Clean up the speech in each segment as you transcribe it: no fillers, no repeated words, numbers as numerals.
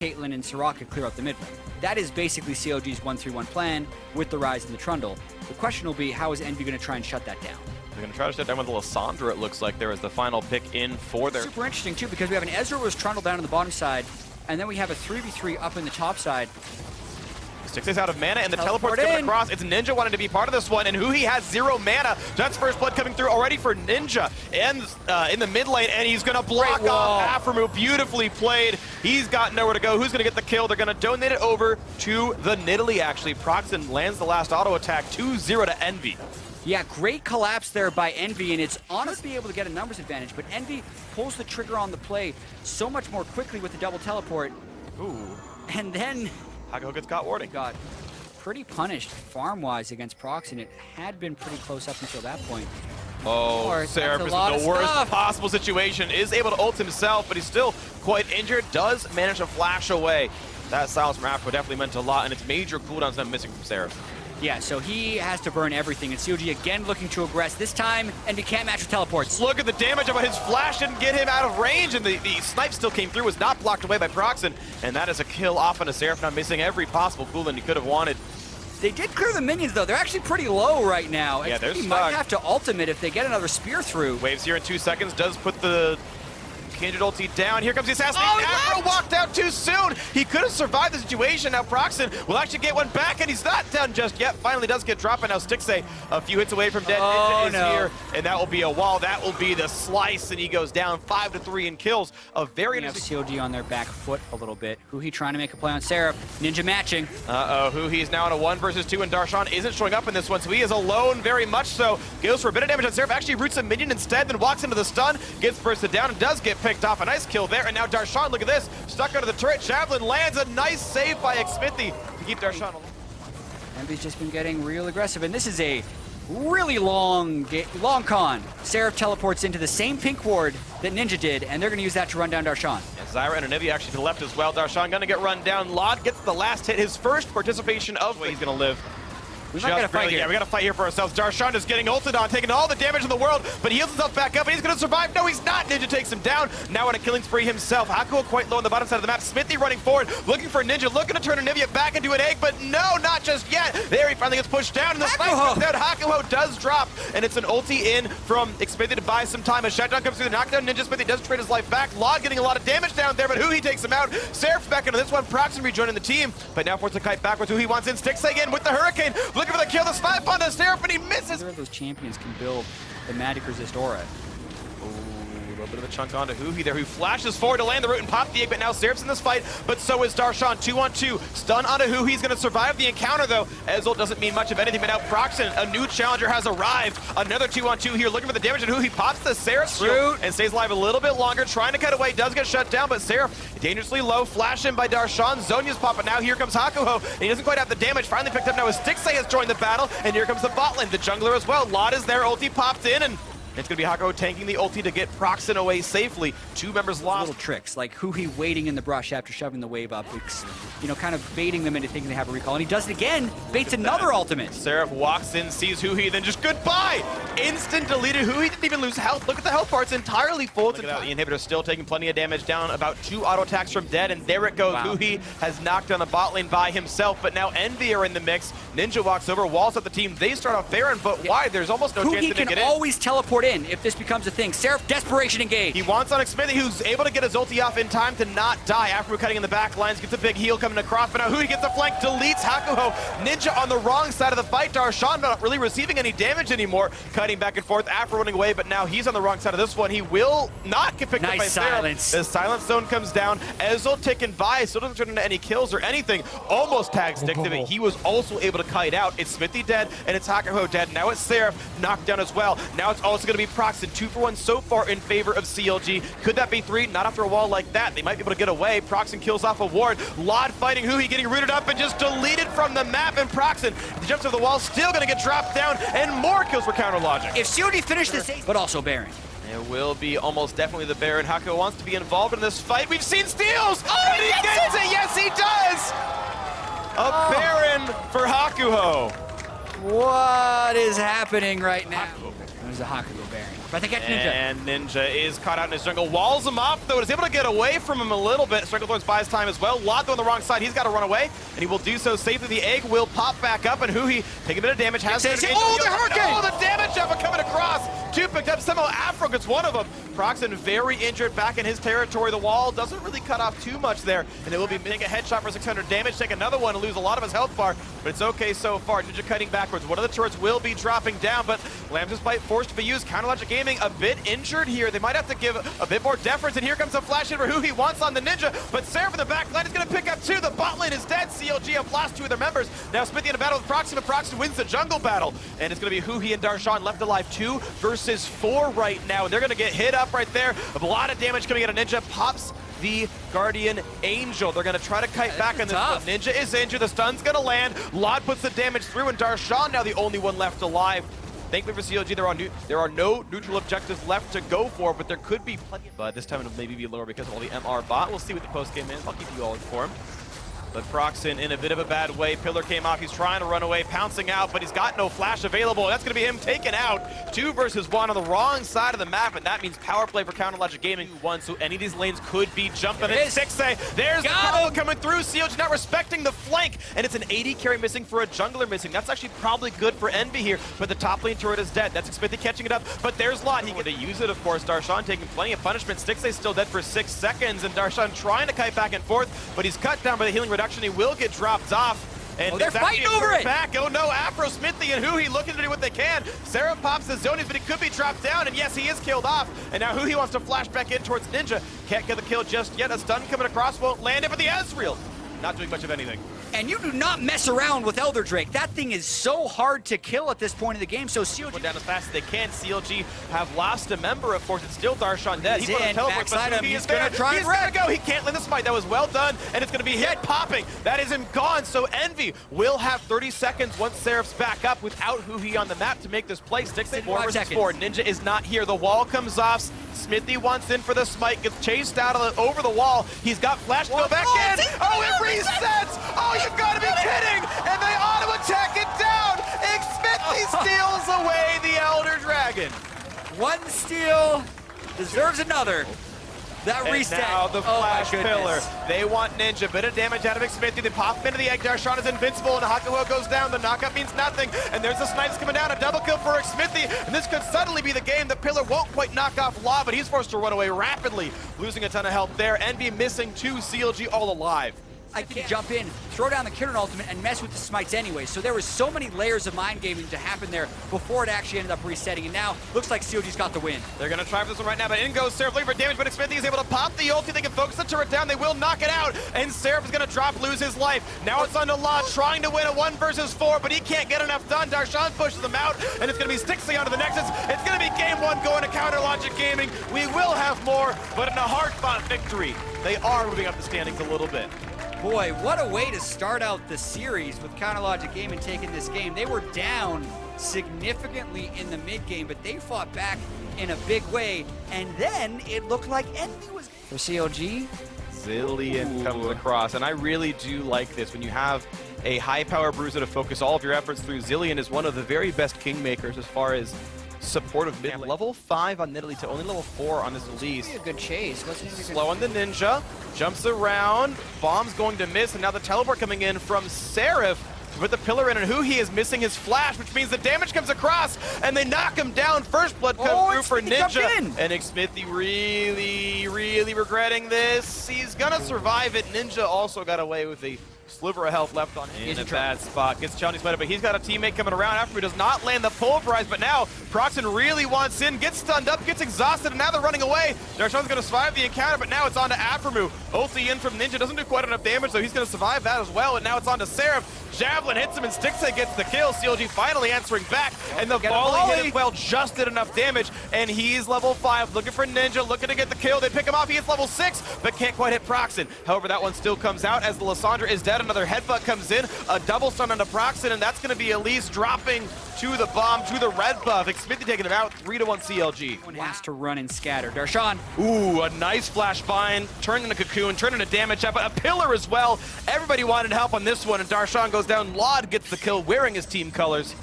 Caitlyn and Soraka clear out the mid. That is basically CLG's 1-3-1 plan with the Rise and the Trundle. The question will be, how is Envy going to try and shut that down? They're going to try to shut down with the Lissandra, it looks like there is the final pick in for their... Super interesting, too, because we have an Ezra was Trundle down on the bottom side, and then we have a 3v3 up in the top side. 6 out of mana, and the teleport's coming across. It's Ninja wanting to be part of this one, and Huhi has 0 mana. That's first blood coming through already for Ninja, and in the mid lane, and he's going to block off Aframu. Beautifully played. He's got nowhere to go. Who's going to get the kill? They're going to donate it over to the Nidalee, actually. Proxen lands the last auto attack, 2-0 to Envy. Yeah, great collapse there by Envy, and it's honestly able to get a numbers advantage, but Envy pulls the trigger on the play so much more quickly with the double teleport. Ooh. And then... Hakuho gets caught warding. Got pretty punished farm-wise against Proxen. It had been pretty close up until that point. Oh, Seraph is in the worst possible situation. Is able to ult himself, but he's still quite injured. Does manage to flash away. That silence from Afro definitely meant a lot, and it's major cooldowns that I'm missing from Seraph. Yeah, so he has to burn everything, and CLG again looking to aggress. This time, Envy can't match with teleports. Look at the damage of it. His flash didn't get him out of range, and the snipe still came through, was not blocked away by Proxen, and that is a kill off on a Seraph, now missing every possible cooldown he could have wanted. They did clear the minions, though. They're actually pretty low right now. Yeah, they're stuck. He might have to ultimate if they get another spear through. Waves here in 2 seconds, does put the Kindred ulti down. Here comes the assassin. Oh, Afro walked out too soon. He could have survived the situation. Now Proxen will actually get one back, and he's not done just yet. Finally does get dropped, and now Stixay a few hits away from dead. Ninja is here, and that will be a wall. That will be the slice, and he goes down 5-3 in kills. A very interesting... CLG on their back foot a little bit. Huhi trying to make a play on Seraph. Ninja matching. Huhi's now in a 1 versus 2, and Darshan isn't showing up in this one, so he is alone very much so. Goes for a bit of damage on Seraph, actually roots a minion instead, then walks into the stun, gets bursted down, and does get picked off. A nice kill there, and now Darshan, look at this, stuck under the turret. Javelin lands, a nice save by Xmithy to keep Darshan alive. Envy's just been getting real aggressive, and this is a really long con. Seraph teleports into the same pink ward that Ninja did, and they're going to use that to run down Darshan. Yeah, Zyra and Anubis actually to the left as well. Darshan going to get run down. Lod gets the last hit, his first participation of way he's going to live. We might gotta fight here. Yeah, we gotta fight here for ourselves. Darshan is getting ulted on, taking all the damage in the world, but he heals himself back up, and he's gonna survive. No, he's not. Ninja takes him down. Now on a killing spree himself. Hakuho quite low on the bottom side of the map. Smithy running forward, looking for Ninja, looking to turn Anubis back into an egg, but no, not just yet. There, he finally gets pushed down, and the snipe comes down. Hakuho does drop, and it's an ulti in from Xmithy to buy some time. A shutdown comes through the knockdown. Ninja Smithy does trade his life back. Lod getting a lot of damage down there, but Huhi takes him out. Seraph's back into this one. Proxen rejoining the team, but now forces the kite backwards. Huhi wants in. Stixay again with the Hurricane, looking for the kill. The snipe on the Seraph, and he misses. Neither of those champions can build the magic resist aura. A little bit of a chunk onto Huhi there, who flashes forward to land the root and pop the egg, but now Seraph's in this fight, but so is Darshan. 2-on-2. Stun onto Huhi. He's going to survive the encounter, though. Ezreal doesn't mean much of anything, but now Proxen, a new challenger, has arrived. Another 2-on-2 here, looking for the damage, and Huhi pops the Seraph's shield and stays alive a little bit longer, trying to cut away. Does get shut down, but Seraph dangerously low. Flash in by Darshan. Zonya's popping now. Here comes Hakuho, and he doesn't quite have the damage. Finally picked up now as Stixay has joined the battle, and here comes the bot lane. The jungler as well. Lod is there. Ulti popped in, and it's going to be Hakuho tanking the ulti to get Proxen away safely. 2 members lost. Little tricks, like Huhi waiting in the brush after shoving the wave up. It's, you know, kind of baiting them into thinking they have a recall. And he does it again, baits another ultimate. Seraph walks in, sees Huhi, then just goodbye! Instant deleted. Huhi didn't even lose health. Look at the health bar, it's entirely full. Look at that. The inhibitor still taking plenty of damage, down about 2 auto attacks from dead, and there it goes. Wow. Huhi has knocked down the bot lane by himself, but now Envy are in the mix. Ninja walks over, walls up the team. They start off Baron, but why? There's almost no chance to get in. Huhi can always teleport in if this becomes a thing. Seraph, desperation engage. He wants on Xmithy, who's able to get his ulti off in time to not die. After cutting in the back lines, gets a big heal coming across, but now Huhi gets the flank, deletes Hakuho. Ninja on the wrong side of the fight. Darshan not really receiving any damage anymore. Cutting back and forth, Afro running away, but now he's on the wrong side of this one. He will not get picked up by silence. Seraph. The silence zone comes down. Ezreal ticking by, still doesn't turn into any kills or anything. Almost tags Stick to it. He was also able to kite out. It's Smithy dead, and it's Hakuho dead. Now it's Seraph knocked down as well. Now it's also going to be Proxen. 2 for 1 so far in favor of CLG. Could that be 3? Not after a wall like that. They might be able to get away. Proxen kills off a ward. Lod fighting Huhi, getting rooted up and just deleted from the map. And Proxen, the jumps over the wall, still going to get dropped down, and more kills for counter logic. If CLG finished this, but also Baron. It will be almost definitely the Baron. Hakuho wants to be involved in this fight. We've seen steals! Oh, and he gets it! Yes, he does! A Baron for Hakuho. What is happening right now? is a Hakugo bearing. But they get Ninja. And Ninja is caught out in his jungle. Walls him off, though. Is able to get away from him a little bit. Stranglethorns buys time as well. Lotto on the wrong side. He's got to run away, and he will do so safely. The egg will pop back up, and Huhi taking a bit of damage. Has Oh, the Hurricane! Oh, the damage of it coming across. Two picked up. Somehow Afro gets one of them. Proxen very injured back in his territory. The wall doesn't really cut off too much there, and it will be making a headshot for 600 damage. Take another one and lose a lot of his health bar, but it's okay so far. Ninja cutting backwards. One of the turrets will be dropping down, but Lamb's Bite forced to be used. Counterlogic Gaming a bit injured here. They might have to give a bit more deference, and here comes a flash in for who he wants on the Ninja, but Seraph in the back line is going to pick up two. The bot lane is dead. CLG have lost two of their members. Now Smithy in a battle with Proxen, but Proxen wins the jungle battle, and it's going to be Huhi and Darshan left alive 2 versus 4 right now, and they're going to get hit up right there. A lot of damage coming out of Ninja. Pops the Guardian Angel. They're going to try to kite back on this one. Ninja is injured. The stun's going to land. Lod puts the damage through, and Darshan now the only one left alive. Thankfully for CLG, there are no neutral objectives left to go for, but there could be plenty. But this time it'll maybe be lower because of all the MR bot. We'll see what the post game is. I'll keep you all informed. But Proxen in a bit of a bad way. Pillar came off. He's trying to run away, pouncing out, but he's got no flash available. That's going to be him taken out. 2 versus 1 on the wrong side of the map, and that means power play for Counterlogic Gaming. 1, so any of these lanes could be jumping. It's 6A. There's the combo coming through. CLG not respecting the flank, and it's an 80 carry missing for a jungler missing. That's actually probably good for Envy here, but the top lane turret is dead. That's Smithy catching it up, but there's Lot. He can use it, of course. Darshan taking plenty of punishment. 6A still dead for 6 seconds, and Darshan trying to kite back and forth, but he's cut down by the healing reduction. He will get dropped off. And they're fighting over it! Back. Oh no, Afro, Smithy, and Huhi looking to do what they can. Sarah pops the zonies, but he could be dropped down, and yes, he is killed off. And now Huhi wants to flash back in towards Ninja. Can't get the kill just yet. A stun coming across, won't land it, but the Ezreal not doing much of anything. And you do not mess around with Elder Drake. That thing is so hard to kill at this point in the game, so CLG going down as fast as they can. CLG have lost a member, of course. It's still Darshan dead. He's going to teleport, but him. He's going to try and wreck. Go. He can't land the smite. That was well done, and it's going to be hit popping. That is him gone, so Envy will have 30 seconds once Seraph's back up without Huhi on the map to make this play. 4 versus 4. Ninja is not here. The wall comes off. Smithy wants in for the smite, gets chased out of over the wall. He's got flash to go back in. Oh, it resets. Oh, you've got to be kidding. And they auto attack it down. Smithy steals away the Elder Dragon. One steal deserves another. That and reset. Now the flash pillar. Goodness. They want Ninja. Bit of damage out of Smithy. They pop into the egg. Darshan is invincible, and Hakuho goes down. The knockup means nothing. And there's the snipes coming down. A double kill for Smithy. And this could suddenly be the game. The pillar won't quite knock off Law, but he's forced to run away rapidly, losing a ton of health there. Envy missing 2. CLG all alive. I can jump in, throw down the Kieran ultimate, and mess with the smites anyway. So there was so many layers of mind gaming to happen there before it actually ended up resetting. And now looks like CLG's got the win. They're going to try for this one right now, but in goes Seraph looking for damage, but Smithy is able to pop the ulti. They can focus the turret down. They will knock it out, and Seraph is going to drop, lose his life. Now it's on to Lot, trying to win a 1 versus 4, but he can't get enough done. Darshan pushes them out, and it's going to be Stixley onto the Nexus. It's going to be game 1 going to Counterlogic Gaming. We will have more, but in a hard-fought victory, they are moving up the standings a little bit. Boy, what a way to start out the series with Counterlogic Gaming taking this game. They were down significantly in the mid game, but they fought back in a big way. And then it looked like Envy was for CLG. Zillion comes across, and I really do like this. When you have a high-power bruiser to focus all of your efforts through, Zillion is one of the very best kingmakers as far as supportive mid. Level 5 on Nidalee to only level 4 on this Elise. A good chase. Slow on the Ninja, jumps around, bomb's going to miss, and now the teleport coming in from Seraph to put the pillar in, and Huhi is missing his flash, which means the damage comes across, and they knock him down. First blood comes through for Ninja, and Smithy really regretting this. He's gonna survive it. Ninja also got away with the sliver of health left on him in a bad spot. Gets challenged by it, but he's got a teammate coming around after he does not land the pulverize, but now Proxen really wants in, gets stunned up, gets exhausted, and now they're running away. Darshan's going to survive the encounter, but now it's on to Aphromoo. Ulti in from Ninja, doesn't do quite enough damage, so he's going to survive that as well, and now it's on to Seraph. Javelin hits him, and Stixley gets the kill. CLG finally answering back, and the volley hit as well, just did enough damage, and he's level 5, looking for Ninja, looking to get the kill. They pick him off, he hits level 6, but can't quite hit Proxen. However, that one still comes out as the Lissandra is dead. Another headbutt comes in, a double stun onto Proxen, and that's going to be Elise dropping to the bomb, to the red buff. Smithy taking him out, 3-1 CLG. One has to run and scatter. Darshan. Ooh, a nice flash bind, turned into Cocoon, turned into damage up, a pillar as well. Everybody wanted help on this one, and Darshan goes down. Laud gets the kill wearing his team colors.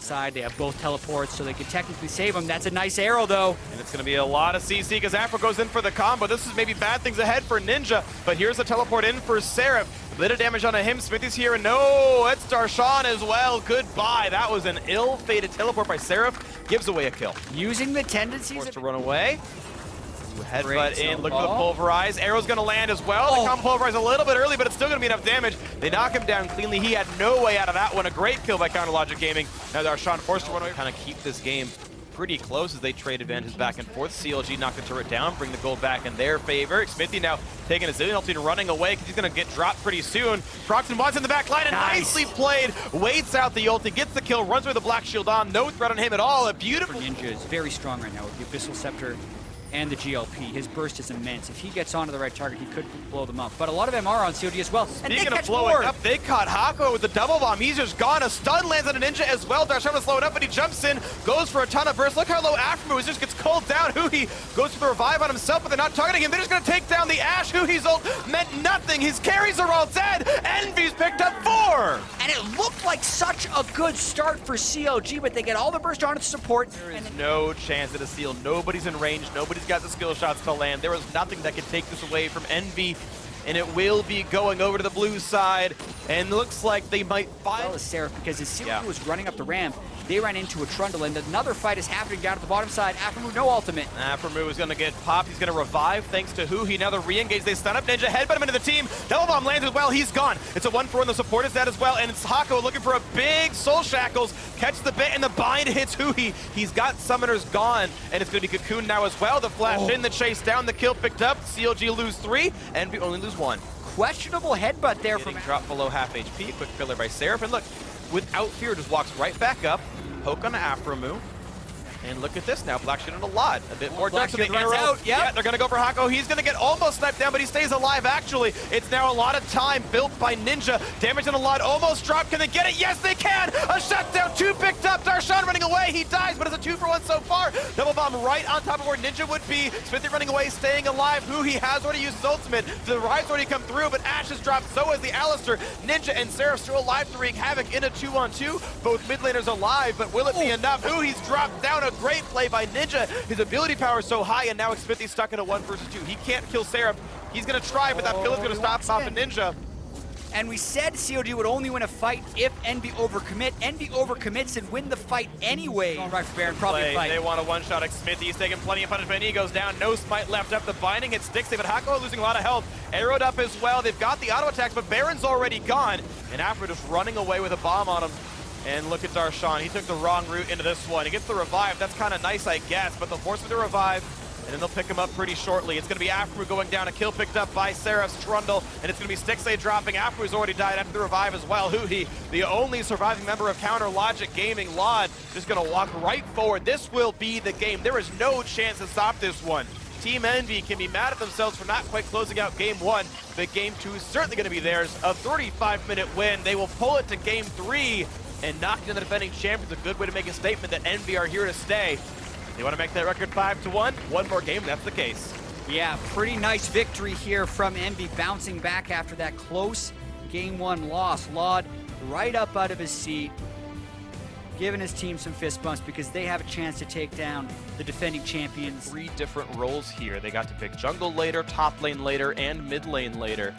left-hand side. They have both teleports, so they can technically save him. That's a nice arrow, though. And it's going to be a lot of CC because Afro goes in for the combo. This is maybe bad things ahead for Ninja, but here's a teleport in for Seraph. A bit of damage onto him. Smithy's here, and no, it's Darshan as well. Goodbye. That was an ill-fated teleport by Seraph. Gives away a kill. Using the tendencies Forced to run away. Headbutt in, look for at the pulverize. Arrow's gonna land as well. They come pulverize a little bit early, but it's still gonna be enough damage. They knock him down cleanly. He had no way out of that one. A great kill by Counterlogic Gaming. Now Darshan forced to run away. Kind of keep this game pretty close as they trade advantages back and forth. CLG knocked the turret down, bring the gold back in their favor. Smithy now taking a zillion ulti and running away because he's gonna get dropped pretty soon. Proxton wants in the back line and nicely played. Waits out the ulti, gets the kill, runs with the black shield on. No threat on him at all. A beautiful Ninja is very strong right now with the Abyssal Scepter and the GLP. His burst is immense. If he gets onto the right target, he could blow them up. But a lot of them are on COG as well. And speaking of blowing up, they caught Hako with the double bomb. He's just gone. A stun lands on a Ninja as well. Darshan was slowing up, but he jumps in, goes for a ton of burst. Look how low Afro is, just gets called down. Huhi goes for the revive on himself, but they're not targeting him. They're just going to take down the Ashe. Huhi's ult meant nothing. His carries are all dead. EnvyUs picked up 4. And it looked like such a good start for CLG, but they get all the burst on its support. There is no chance at a seal. Nobody's in range. Nobody's got the skill shots to land. There was nothing that could take this away from Envy, and it will be going over to the blue side, and looks like they might find... Well, Seraph, because as CLG was running up the ramp, they ran into a trundle, and another fight is happening down at the bottom side. Aframu, no ultimate. Aframu is going to get popped. He's going to revive thanks to Huhi. Now they're re-engaged. They stun up Ninja, headbutt him into the team. Double bomb lands as well. He's gone. It's a 1-4, and the support is dead as well, and it's Hako looking for a big soul shackles. Catch the bit, and the bind hits Huhi. He's got summoners gone, and it's going to be Cocoon now as well. The flash in, the chase down, the kill picked up. CLG lose 3, and we only lose 1. Questionable headbutt there from... Drop below half HP. Quick filler by Seraph, and look, without fear, just walks right back up. Poke on Aframu. And look at this now, Black Shield on a lot. A bit more dark, so the arrow. Out. Yeah, they're gonna go for Hako. He's gonna get almost sniped down, but he stays alive actually. It's now a lot of time built by Ninja. Damage on a lot, almost dropped. Can they get it? Yes, they can! A shutdown, 2 picked up. Darshan running away, he dies, but it's a 2-for-1 so far. Double bomb right on top of where Ninja would be. Smithy running away, staying alive. He has already used his ultimate. The Rive's already come through, but Ashe has dropped, so has the Alistair. Ninja and Seraph still alive to wreak havoc in a 2-on-2. Both mid laners alive, but will it be enough? He's dropped down. A great play by Ninja. His ability power is so high, and now Smithy's stuck in a 1 versus 2. He can't kill Seraph. He's gonna try, but that pill is gonna stop popping Ninja. And we said CLG would only win a fight if Envy overcommit. Envy overcommits and win the fight anyway. Going right for Baron, probably a fight. They want a one-shot at Smithy. He's taking plenty of punishment. He goes down. No smite left up. The binding, it sticks. But Hako losing a lot of health. Arrowed up as well. They've got the auto attacks, but Baron's already gone. And Afro just running away with a bomb on him. And look at Darshan. He took the wrong route into this one. He gets the revive. That's kind of nice, I guess. But they'll force him to revive, and then they'll pick him up pretty shortly. It's going to be Afro going down. A kill picked up by Seraph's Trundle, and it's going to be Stixay dropping. Afro's already died after the revive as well. Huhi, the only surviving member of Counter Logic Gaming, Lod, just going to walk right forward. This will be the game. There is no chance to stop this one. Team Envy can be mad at themselves for not quite closing out Game 1, but Game 2 is certainly going to be theirs. A 35-minute win. They will pull it to Game 3 and knock down the defending champions. A good way to make a statement that Envy are here to stay. They want to make that record 5-1. One more game, that's the case. Yeah, pretty nice victory here from Envy, bouncing back after that close Game 1 loss. Laud right up out of his seat, giving his team some fist bumps because they have a chance to take down the defending champions. 3 different roles here. They got to pick jungle later, top lane later, and mid lane later,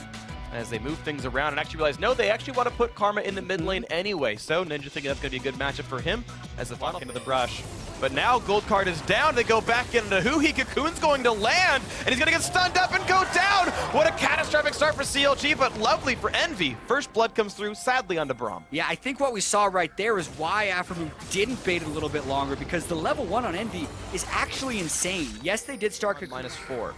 as they move things around and actually realize, no, they actually want to put Karma in the mid lane anyway. So Ninja thinking that's going to be a good matchup for him as the final into the brush. But now Gold Card is down. They go back into Huhi. Cocoon's going to land, and he's going to get stunned up and go down. What a catastrophic start for CLG, but lovely for Envy. First blood comes through, sadly, onto Braum. Yeah, I think what we saw right there is why Aframu didn't bait it a little bit longer, because the level 1 on Envy is actually insane. Yes, they did start -4.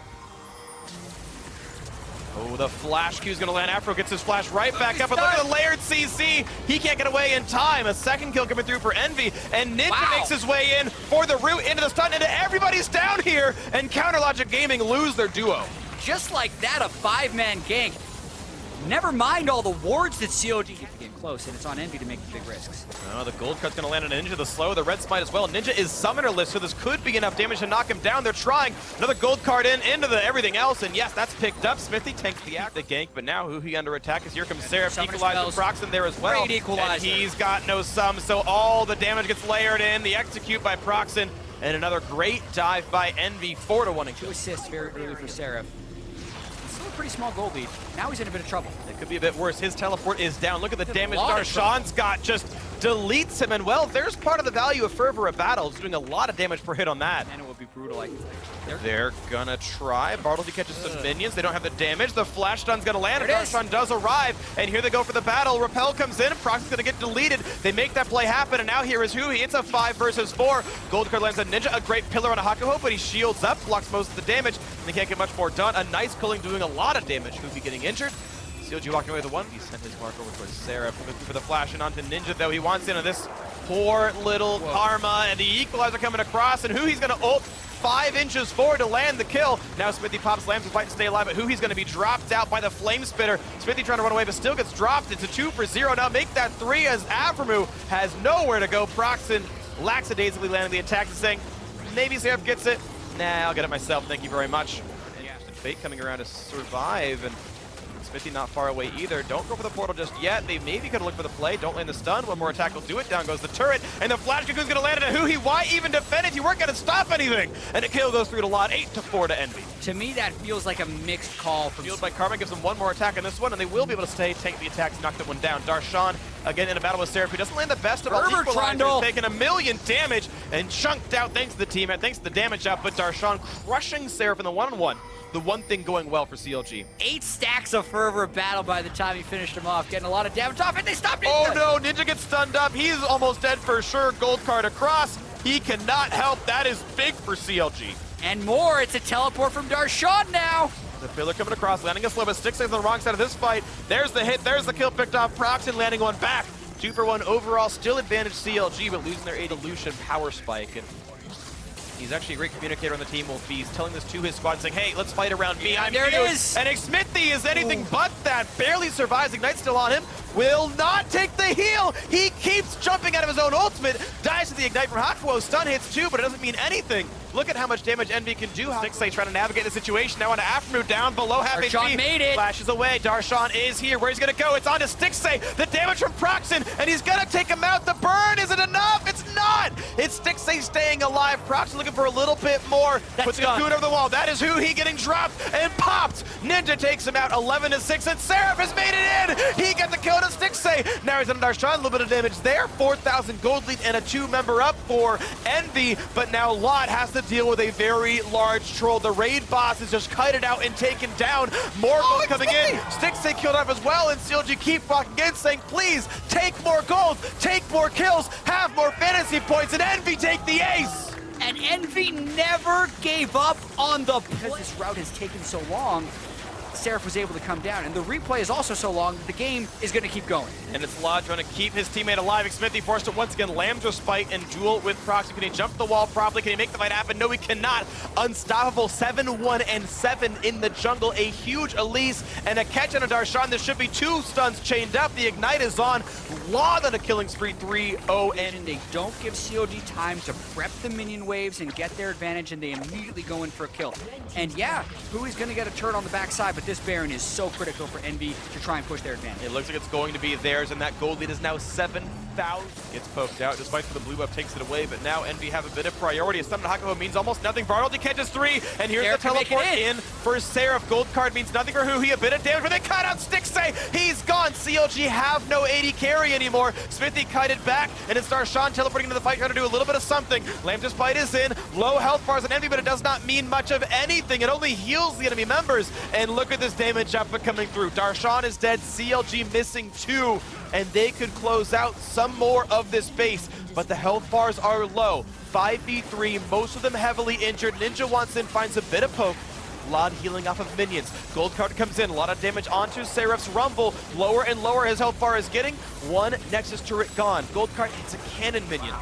Oh, the flash Q is going to land. Afro gets his flash right back up. But look at the layered CC. He can't get away in time. A second kill coming through for Envy. And Ninja makes his way in for the root into the stun. And everybody's down here. And Counter Logic Gaming lose their duo. Just like that, a 5-man gank. Never mind all the wards that CLG get. close, and it's on Envy to make the big risks. Oh, the gold card's going to land on Ninja, the slow, the red smite as well. Ninja is summonerless, so this could be enough damage to knock him down. They're trying. Another gold card into the everything else, and yes, that's picked up. Smithy takes the gank, but now Huhi under attack as here comes Seraph. Equalizer Proxen there as well. Great equalizer. And he's got no sum, so all the damage gets layered in. The execute by Proxen, and another great dive by Envy, 4-1. 2 assists very early for Seraph. Still a pretty small goal lead. Now he's in a bit of trouble. It could be a bit worse. His teleport is down. Look at the damage Darshan's got. Just deletes him. And well, there's part of the value of Fervor of Battle. It's doing a lot of damage per hit on that. And it would be brutal. They're gonna try. Bartleby catches some minions. They don't have the damage. The flash stun's gonna land. Darshan does arrive. And here they go for the battle. Repel comes in. Proxy's gonna get deleted. They make that play happen. And now here is Huhi. It's a 5 versus 4. Gold card lands on Ninja. A great pillar on a Hakuho, but he shields up, blocks most of the damage. And they can't get much more done. A nice culling doing a lot of damage. Huhi getting injured. CLG walking away with the 1. He sent his mark over towards Seraph. Looking for the flash and onto Ninja, though. He wants into this poor little Karma. And the equalizer coming across. And Huhi's gonna ult 5 inches forward to land the kill. Now Smithy pops, slams to fight to stay alive, but Huhi's gonna be dropped out by the Flame Spitter. Smithy trying to run away, but still gets dropped. It's a 2 for 0. Now make that 3 as Aphromoo has nowhere to go. Proxen lackadaisically landing the attack and saying, maybe Seraph gets it. Nah, I'll get it myself, thank you very much. And Fate coming around to survive, and Smithy not far away either. Don't go for the portal just yet. They maybe could look for the play. Don't land the stun. One more attack will do it. Down goes the turret. And the flash cocoon's going to land on Huhi. Why even defend if you weren't going to stop anything? And a kill goes through to Lot. 8-4 to Envy. To me, that feels like a mixed call. Fueled by Karma gives them one more attack on this one, and they will be able to stay, tank the attacks, knock that one down. Darshan, again in a battle with Seraph, who doesn't land the best of all equalizers, taking 1 million damage and chunked out thanks to the team, and thanks to the damage output. Darshan crushing Seraph in the 1-on-1. The one thing going well for CLG. 8 stacks of Fervor of Battle by the time he finished him off, getting a lot of damage off, and they stopped Ninja. Oh no, Ninja gets stunned up. He's almost dead for sure. Gold card across. He cannot help. That is big for CLG. And more, it's a teleport from Darshan now. The pillar coming across, landing a slow, but Stick stays on the wrong side of this fight. There's the hit, there's the kill picked off. Proxen landing one back. 2 for 1 overall, still advantage CLG, but losing their Evolution power spike. And he's actually a great communicator on the team. He's telling this to his squad, saying, hey, let's fight around me. I'm there here. It is. And Smithy is anything but that. Barely survives. Ignite's still on him. Will not take the heal. He keeps jumping out of his own ultimate. Dies to the Ignite from Hakuho. Stun hits too, but it doesn't mean anything. Look at how much damage Envy can do. Stixay trying to navigate the situation. Now onto Aphromoo, down below half HP. Darshan made it. Flashes away. Darshan is here. Where's he going to go? It's onto Stixay. The damage from Proxen, and he's going to take him out. The burn isn't enough. It's not. It's Stixay staying alive. Proxen looking for a little bit more. Puts the cocoon over the wall. That is Huhi getting dropped and popped. Ninja takes him out 11-6, and Seraph has made it in. He got the kill to Stixay. Now he's on Darshan. A little bit of damage there. 4,000 gold lead and a 2-member up for Envy, but now Lot has to deal with a very large troll. The raid boss is just kited out and taken down. More gold coming in. Stixay killed off as well, and CLG keep walking in, saying, please, take more gold, take more kills, have more fantasy points, and Envy take the ace. And Envy never gave up on the play. Because this route has taken so long, Seraph was able to come down, and the replay is also so long that the game is going to keep going. And it's Lodge trying to keep his teammate alive. Smithy forced to once again Lamb's respite and duel with Proxy. Can he jump the wall properly? Can he make the fight happen? No, he cannot. Unstoppable 7-1-7 in the jungle. A huge Elise and a catch on a Darshan. There should be 2 stuns chained up. The Ignite is on. Log on a killing spree, 3-0. And they don't give CLG time to prep the minion waves and get their advantage, and they immediately go in for a kill. And yeah, Hui's going to get a turn on the backside, but this Baron is so critical for Envy to try and push their advantage. It looks like it's going to be theirs, and that gold lead is now 7,000. Gets poked out, despite for the blue buff takes it away, but now Envy have a bit of priority. A summon Hakuho means almost nothing. Bartleby catches 3, and here's the teleport in for Seraph. Gold card means nothing for Huhi. A bit of damage, but they cut out Stixay. He's gone. CLG have no AD carry anymore. Smithy kited back, and it's Darshan teleporting into the fight, trying to do a little bit of something. Lamb's fight is in. Low health bars on Envy, but it does not mean much of anything. It only heals the enemy members, and look at this damage output coming through. Darshan is dead. CLG missing 2, and they could close out some more of this base, but the health bars are low. 5v3, most of them heavily injured. Ninja wants in, finds a bit of poke. Lod healing off of minions. Gold card comes in, a lot of damage onto Seraph's Rumble. Lower and lower his health bar is getting. 1 Nexus turret gone. Gold card hits a cannon minion.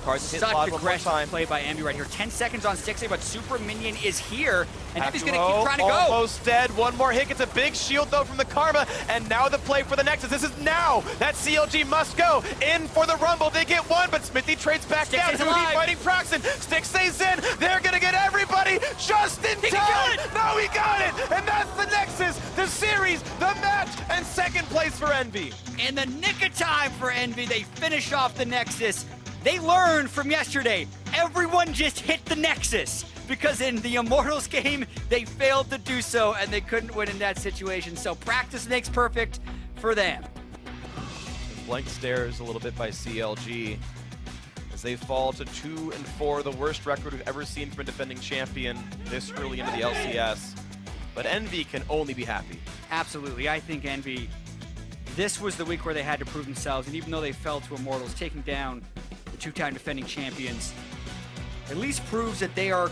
Cards hit Such live one more aggressive time. play by Envy right here. 10 seconds on 6A, but Super Minion is here, and Envy's gonna Hakuho keep trying to go. almost dead. One more hit, gets a big shield though from the Karma, and now the play for the Nexus. This is now that CLG must go in for the Rumble. They get one, but Smithy trades back Stick down. stays Who alive. fighting Proxen? Stick stays in. They're gonna get everybody just in He can time. kill it. No, he got it, and that's the Nexus, the series, the match, and second place for Envy. In the nick of time for Envy, they finish off the Nexus. They learned from yesterday. Everyone just hit the Nexus, because in the Immortals game, they failed to do so, and they couldn't win in that situation. So practice makes perfect for them. Blank stares a little bit by CLG as they fall to 2-4, the worst record we've ever seen from a defending champion this early into the LCS. But Envy can only be happy. Absolutely. I think Envy, this was the week where they had to prove themselves, and even though they fell to Immortals, taking down the two-time defending champions, at least proves that they are